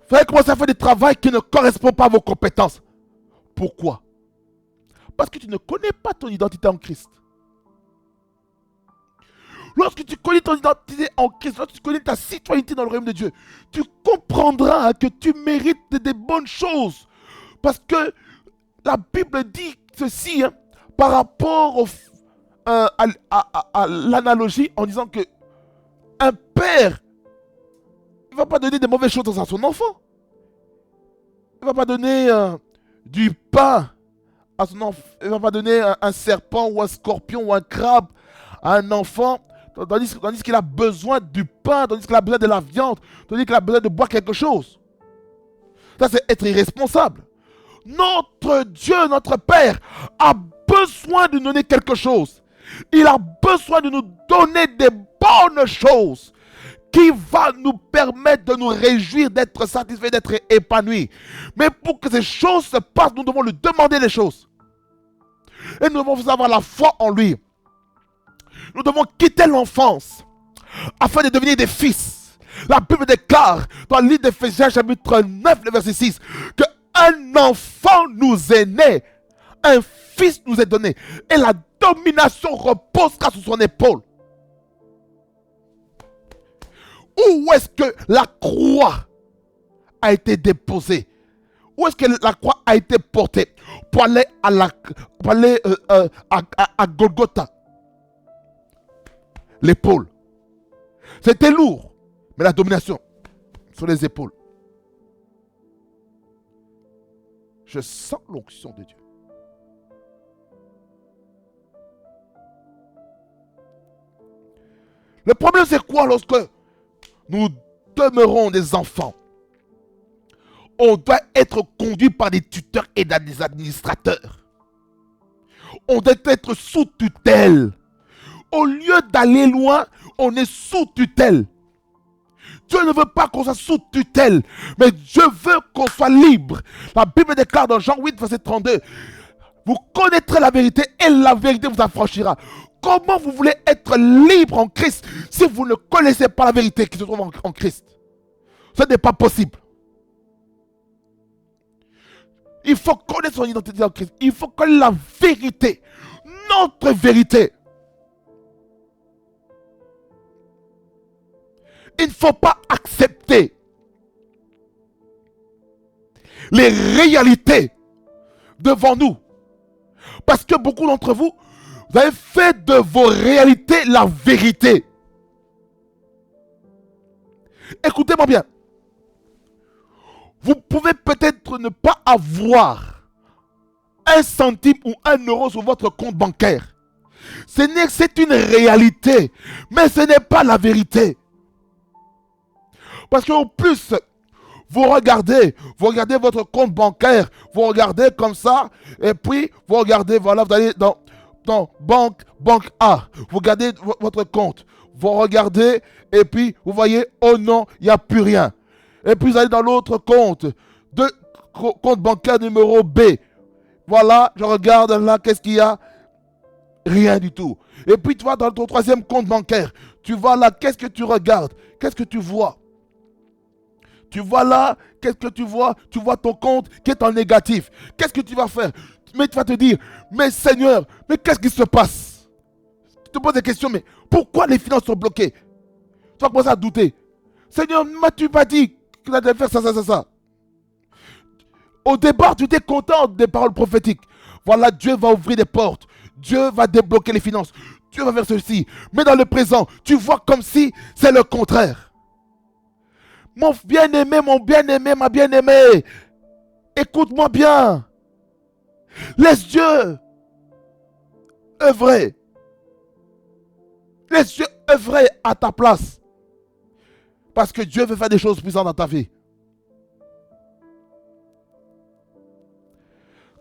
Vous allez commencer à faire du travail qui ne correspond pas à vos compétences. Pourquoi? Parce que tu ne connais pas ton identité en Christ. Lorsque tu connais ton identité en Christ, lorsque tu connais ta citoyenneté dans le royaume de Dieu, tu comprendras que tu mérites des bonnes choses. Parce que la Bible dit ceci par rapport à l'analogie en disant que Un père, il ne va pas donner des mauvaises choses à son enfant. Il ne va pas donner du pain à son enfant. Il ne va pas donner un serpent ou un scorpion ou un crabe à un enfant. Tandis qu'il a besoin du pain, tandis qu'il a besoin de la viande, tandis qu'il a besoin de boire quelque chose. Ça, c'est être irresponsable. Notre Dieu, notre Père, a besoin de nous donner quelque chose. Il a besoin de nous donner des bonnes choses qui va nous permettre de nous réjouir, d'être satisfaits, d'être épanouis. Mais pour que ces choses se passent, nous devons lui demander les choses. Et nous devons avoir la foi en lui. Nous devons quitter l'enfance afin de devenir des fils. La Bible déclare dans le livre d'Éphésiens chapitre 9, le verset 6, qu'un enfant nous est né, un fils nous est donné, et la domination reposera sur son épaule. Où est-ce que la croix a été déposée? Où est-ce que la croix a été portée? Pour aller à Golgotha. L'épaule. C'était lourd, mais la domination sur les épaules. Je sens l'onction de Dieu. Le problème, c'est quoi lorsque nous demeurons des enfants? On doit être conduit par des tuteurs et des administrateurs. On doit être sous tutelle. Au lieu d'aller loin, on est sous tutelle. Dieu ne veut pas qu'on soit sous tutelle, mais Dieu veut qu'on soit libre. La Bible déclare dans Jean 8, verset 32, vous connaîtrez la vérité et la vérité vous affranchira. Comment vous voulez être libre en Christ si vous ne connaissez pas la vérité qui se trouve en Christ? Ce n'est pas possible. Il faut connaître son identité en Christ. Il faut connaître la vérité. Notre vérité. Il ne faut pas accepter les réalités devant nous. Parce que beaucoup d'entre vous, vous avez fait de vos réalités la vérité. Écoutez-moi bien. Vous pouvez peut-être ne pas avoir 1 centime ou 1 euro sur votre compte bancaire. C'est une réalité, mais ce n'est pas la vérité. Parce qu'en plus, vous regardez votre compte bancaire, vous regardez comme ça, et puis vous regardez, voilà, vous allez dans banque A, vous regardez votre compte, vous regardez, et puis vous voyez, oh non, il n'y a plus rien. Et puis vous allez dans l'autre compte, compte bancaire numéro B. Voilà, je regarde là, qu'est-ce qu'il y a? Rien du tout. Et puis tu vas dans ton troisième compte bancaire, tu vas là, qu'est-ce que tu regardes? Qu'est-ce que tu vois? Tu vois là, qu'est-ce que tu vois? Tu vois ton compte qui est en négatif. Qu'est-ce que tu vas faire? Mais tu vas te dire, mais Seigneur, mais qu'est-ce qui se passe? Tu te poses des questions, mais pourquoi les finances sont bloquées? Tu vas commencer à douter. Seigneur, m'as-tu pas dit que tu allais faire ça? Au départ, tu étais content des paroles prophétiques. Voilà, Dieu va ouvrir des portes. Dieu va débloquer les finances. Dieu va faire ceci. Mais dans le présent, tu vois comme si c'est le contraire. Mon bien-aimé, ma bien-aimée, écoute-moi bien. Laisse Dieu œuvrer. Laisse Dieu œuvrer à ta place. Parce que Dieu veut faire des choses puissantes dans ta vie.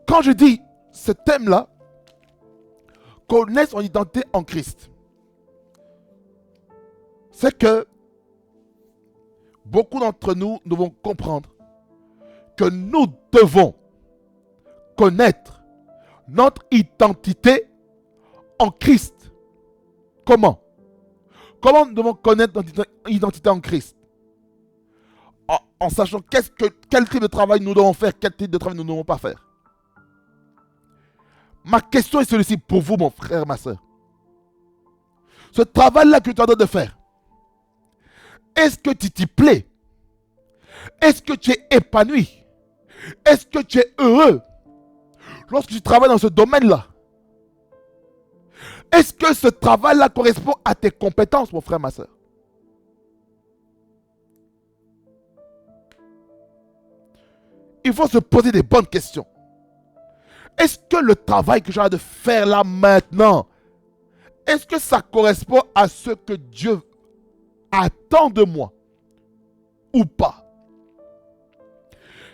Quand je dis ce thème-là, connaître son identité en Christ, c'est que beaucoup d'entre nous devons comprendre que nous devons connaître notre identité en Christ. Comment? Comment nous devons connaître notre identité en Christ? En sachant quel type de travail nous devons faire, quel type de travail nous ne devons pas faire. Ma question est celle-ci pour vous, mon frère, ma soeur. Ce travail-là que tu as de faire, est-ce que tu t'y plais? Est-ce que tu es épanoui? Est-ce que tu es heureux lorsque tu travailles dans ce domaine-là? Est-ce que ce travail-là correspond à tes compétences, mon frère, ma soeur? il faut se poser des bonnes questions. Est-ce que le travail que j'ai de faire là maintenant, est-ce que ça correspond à ce que Dieu attend de moi ou pas?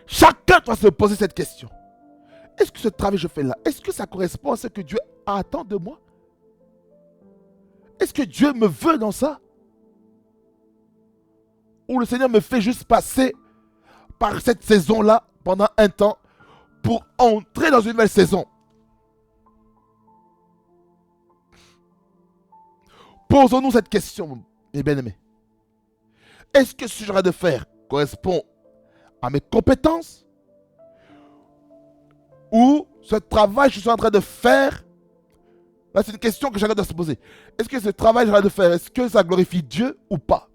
Chacun doit se poser cette question. Est-ce que ce travail que je fais là, est-ce que ça correspond à ce que Dieu attend de moi? Est-ce que Dieu me veut dans ça? Ou le Seigneur me fait juste passer par cette saison-là pendant un temps pour entrer dans une nouvelle saison? Posons-nous cette question, mes bien-aimés. Est-ce que ce que j'aurai de faire correspond à mes compétences? Ou ce travail que je suis en train de faire, là c'est une question que chacun doit se poser. Est-ce que ce travail que j'ai de faire, est-ce que ça glorifie Dieu ou pas?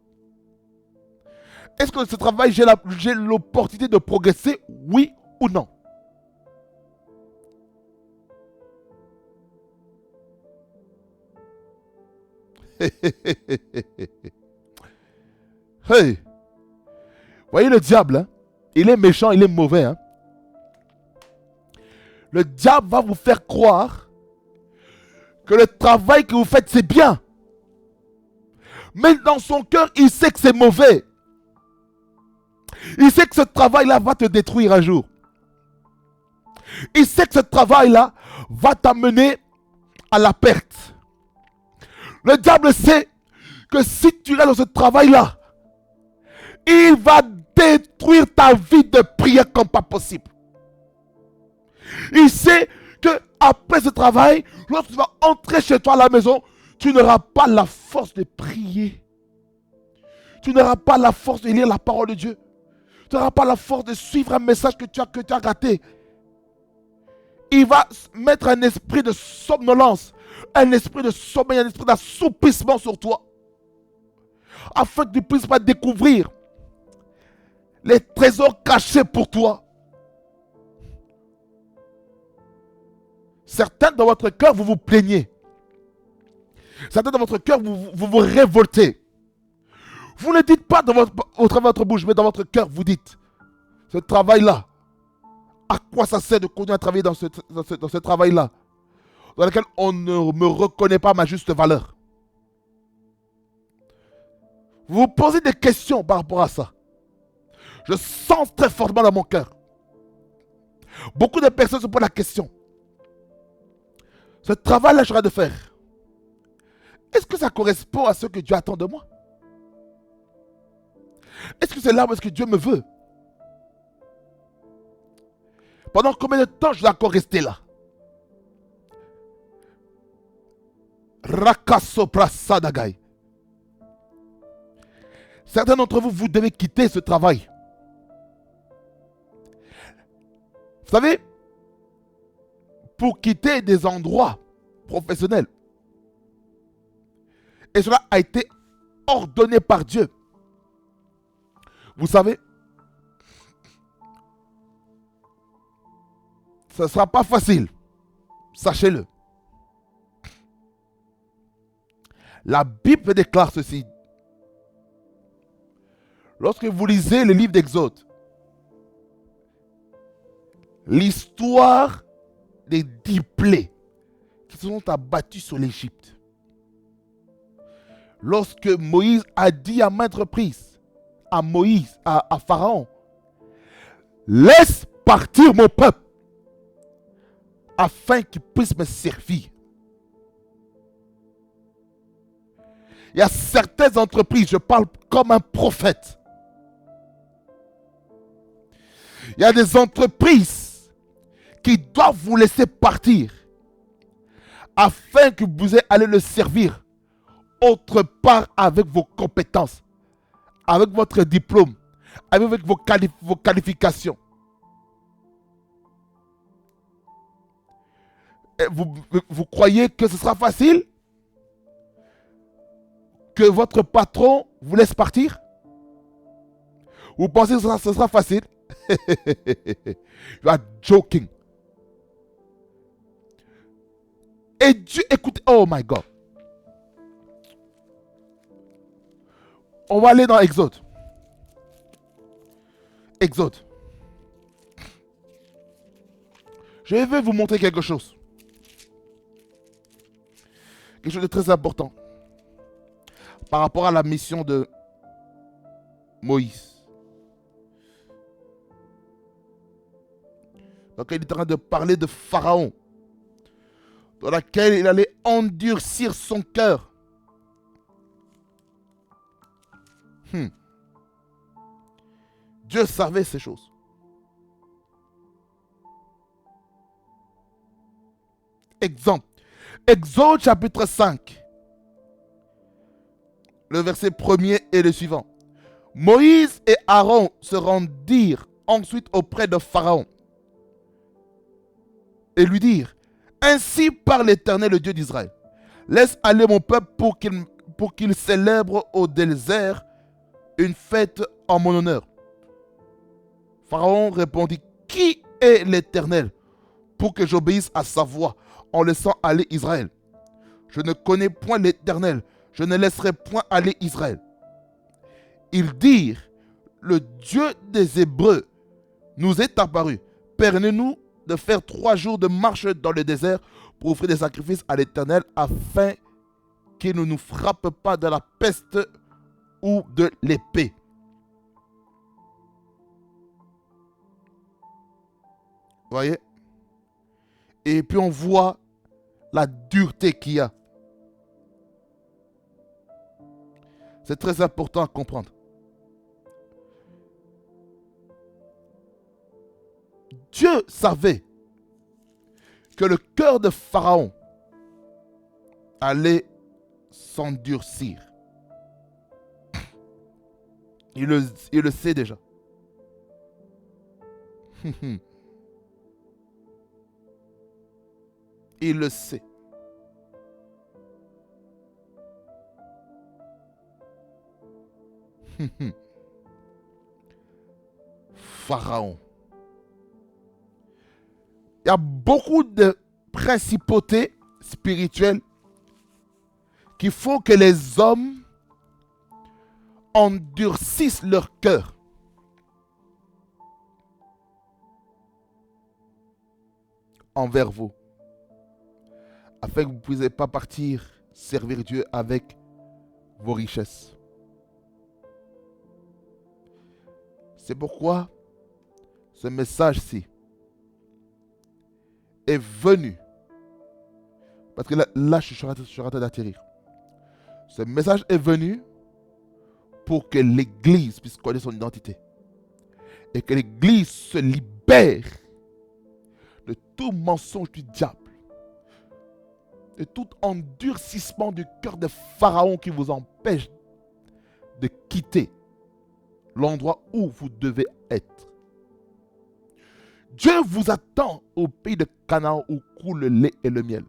Est-ce que ce travail, j'ai l'opportunité de progresser, oui ou non? Hey, voyez le diable, hein? Il est méchant, il est mauvais. Hein? Le diable va vous faire croire que le travail que vous faites, c'est bien. Mais dans son cœur, il sait que c'est mauvais. Il sait que ce travail-là va te détruire un jour. Il sait que ce travail-là va t'amener à la perte. Le diable sait que si tu restes dans ce travail-là, il va détruire ta vie de prière comme pas possible. Il sait que après ce travail, lorsque tu vas entrer chez toi à la maison, tu n'auras pas la force de prier. Tu n'auras pas la force de lire la parole de Dieu. Tu n'auras pas la force de suivre un message que tu as raté. Il va mettre un esprit de somnolence, un esprit de sommeil, un esprit d'assoupissement sur toi. Afin que tu ne puisses pas découvrir les trésors cachés pour toi. Certains dans votre cœur, vous vous plaignez. Certains dans votre cœur, vous révoltez. Vous ne dites pas au travers de votre bouche, mais dans votre cœur, vous dites, ce travail-là, à quoi ça sert de continuer à travailler dans ce travail-là, dans lequel on ne me reconnaît pas ma juste valeur? Vous vous posez des questions par rapport à ça. Je sens très fortement dans mon cœur. Beaucoup de personnes se posent la question. Ce travail-là, j'aurais de faire. Est-ce que ça correspond à ce que Dieu attend de moi? Est-ce que c'est là où est-ce que Dieu me veut? Pendant combien de temps je dois encore rester là? Rakasoprasadagai. Certains d'entre vous, vous devez quitter ce travail. Vous savez, pour quitter des endroits professionnels, et cela a été ordonné par Dieu. Vous savez, ce ne sera pas facile. Sachez-le. La Bible déclare ceci. Lorsque vous lisez le livre d'Exode, l'histoire des 10 plaies qui se sont abattues sur l'Égypte. Lorsque Moïse a dit à maintes reprises à Pharaon, laisse partir mon peuple afin qu'il puisse me servir. Il y a certaines entreprises, je parle comme un prophète. Il y a des entreprises qui doivent vous laisser partir afin que vous allez le servir autre part avec vos compétences, avec votre diplôme, avec vos qualifications. Et vous croyez que ce sera facile? Que votre patron vous laisse partir? Vous pensez que ce sera facile? You are joking. Et Dieu, écoutez, oh my God. On va aller dans Exode. Exode. Je vais vous montrer quelque chose. Quelque chose de très important. Par rapport à la mission de Moïse. Donc il est en train de parler de Pharaon, dans laquelle il allait endurcir son cœur. Dieu savait ces choses. Exemple. Exode chapitre 5. Le verset 1er est le suivant. Moïse et Aaron se rendirent ensuite auprès de Pharaon et lui dirent: Ainsi parle l'Éternel, le Dieu d'Israël. Laisse aller mon peuple pour qu'il célèbre au désert une fête en mon honneur. Pharaon répondit: Qui est l'Éternel pour que j'obéisse à sa voix en laissant aller Israël? Je ne connais point l'Éternel, je ne laisserai point aller Israël. Ils dirent: Le Dieu des Hébreux nous est apparu. Permets-nous de faire 3 jours de marche dans le désert pour offrir des sacrifices à l'Éternel afin qu'il ne nous frappe pas de la peste ou de l'épée. Voyez? Et puis on voit la dureté qu'il y a. C'est très important à comprendre. Dieu savait que le cœur de Pharaon allait s'endurcir. Il le sait déjà. Il le sait. Pharaon. Il y a beaucoup de principautés spirituelles qui font que les hommes endurcissent leur cœur. Envers vous. Afin que vous ne puissiez pas partir servir Dieu avec vos richesses. C'est pourquoi ce message-ci est venu. Parce que là je suis en train d'atterrir. Ce message est venu pour que l'Église puisse connaître son identité. Et que l'Église se libère de tout mensonge du diable. De tout endurcissement du cœur de Pharaon qui vous empêche de quitter l'endroit où vous devez être. Dieu vous attend au pays de Canaan où coule le lait et le miel.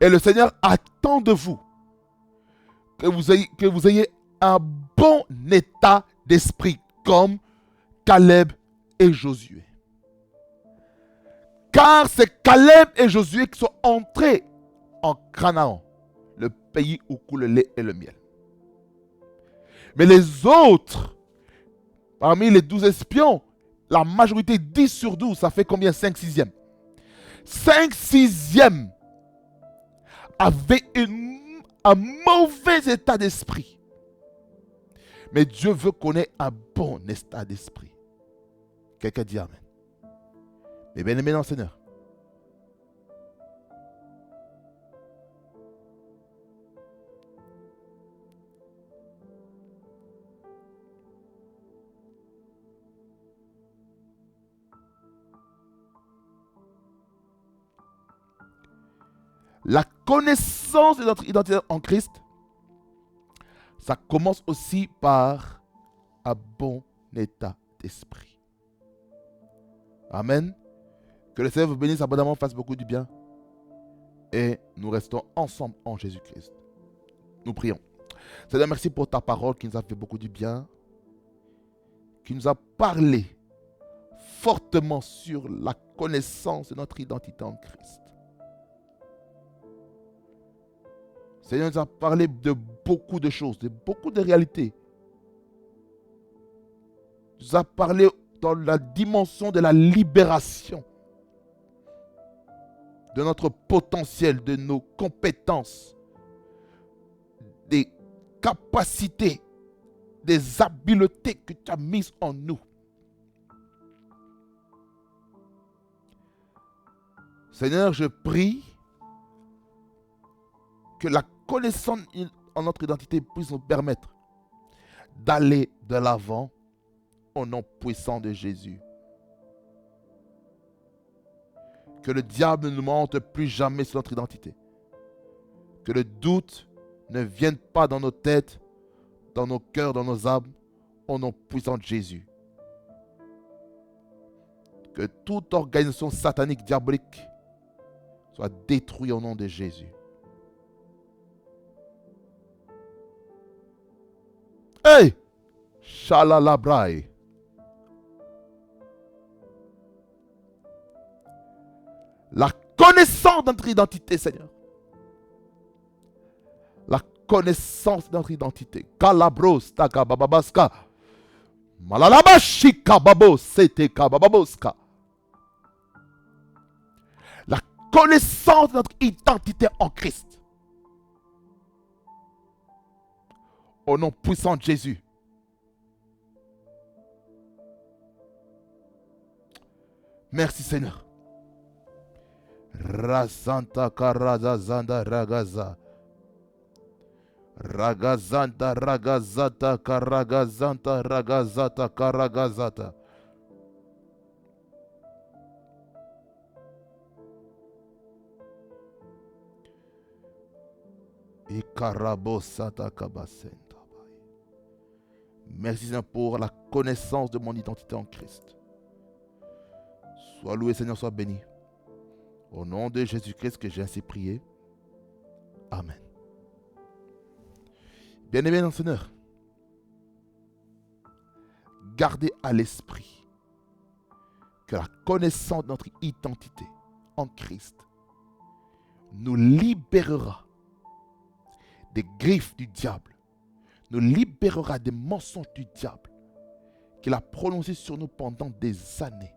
Et le Seigneur attend de vous que vous ayez un bon état d'esprit comme Caleb et Josué. Car c'est Caleb et Josué qui sont entrés en Canaan, le pays où coule le lait et le miel. Mais les autres, parmi les 12 espions, la majorité 10 sur 12, ça fait combien? 5/6. 5/6 avaient un mauvais état d'esprit. Mais Dieu veut qu'on ait un bon état d'esprit. Quelqu'un dit Amen. Mais bien aimé dans le Seigneur, la connaissance de notre identité en Christ, ça commence aussi par un bon état d'esprit. Amen. Que le Seigneur vous bénisse abondamment, fasse beaucoup du bien. Et nous restons ensemble en Jésus-Christ. Nous prions. Seigneur, merci pour ta parole qui nous a fait beaucoup du bien. Qui nous a parlé fortement sur la connaissance de notre identité en Christ. Seigneur nous a parlé de beaucoup de choses, de beaucoup de réalités. Il nous a parlé dans la dimension de la libération de notre potentiel, de nos compétences, des capacités, des habiletés que tu as mises en nous. Seigneur, je prie que la connaissance en notre identité puisse nous permettre d'aller de l'avant au nom puissant de Jésus. Que le diable ne nous monte plus jamais sur notre identité. Que le doute ne vienne pas dans nos têtes, dans nos cœurs, dans nos âmes, au nom puissant de Jésus. Que toute organisation satanique, diabolique, soit détruite au nom de Jésus. Hey! Shalalabrai. La connaissance de notre identité, Seigneur. La connaissance de notre identité. Kalabros, takabababaska. Malalabashika babo, sete kabababoska. La connaissance de notre identité en Christ. Au nom puissant de Jésus. Merci Seigneur. Rasanta karazazanda ragaza. Ragazanta ragazata karagazanta ragazata karagazata. Ikarabosata kabasenta. Merci Seigneur pour la connaissance de mon identité en Christ. Sois loué Seigneur, sois béni. Au nom de Jésus-Christ que j'ai ainsi prié. Amen. Bien-aimés dans le Seigneur, gardez à l'esprit que la connaissance de notre identité en Christ nous libérera des griffes du diable, nous libérera des mensonges du diable qu'il a prononcés sur nous pendant des années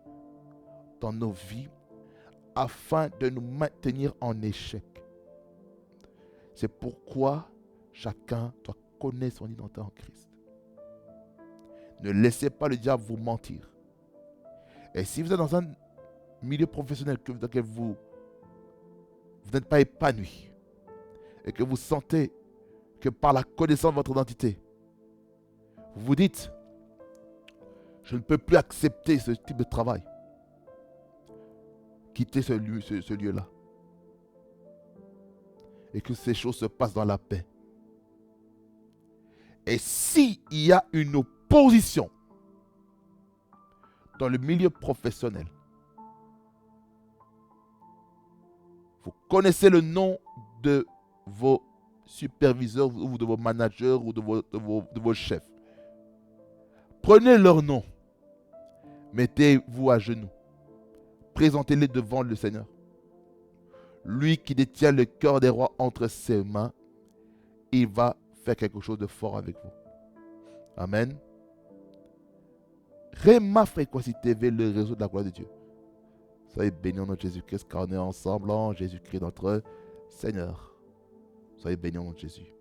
dans nos vies afin de nous maintenir en échec. C'est pourquoi chacun doit connaître son identité en Christ. Ne laissez pas le diable vous mentir. Et si vous êtes dans un milieu professionnel dans lequel vous n'êtes pas épanoui et que vous sentez que par la connaissance de votre identité, vous vous dites, je ne peux plus accepter ce type de travail. Quittez ce lieu-là. Et que ces choses se passent dans la paix. Et s'il y a une opposition dans le milieu professionnel, vous connaissez le nom de vos superviseurs ou de vos managers ou de vos chefs. Prenez leur nom. Mettez-vous à genoux. Présentez-les devant le Seigneur. Lui qui détient le cœur des rois entre ses mains, il va faire quelque chose de fort avec vous. Amen. Rema Fréquency TV, le réseau de la gloire de Dieu. Soyez bénis en notre Jésus-Christ, car on est ensemble en Jésus-Christ, notre Seigneur. Soyez bénis en notre Jésus.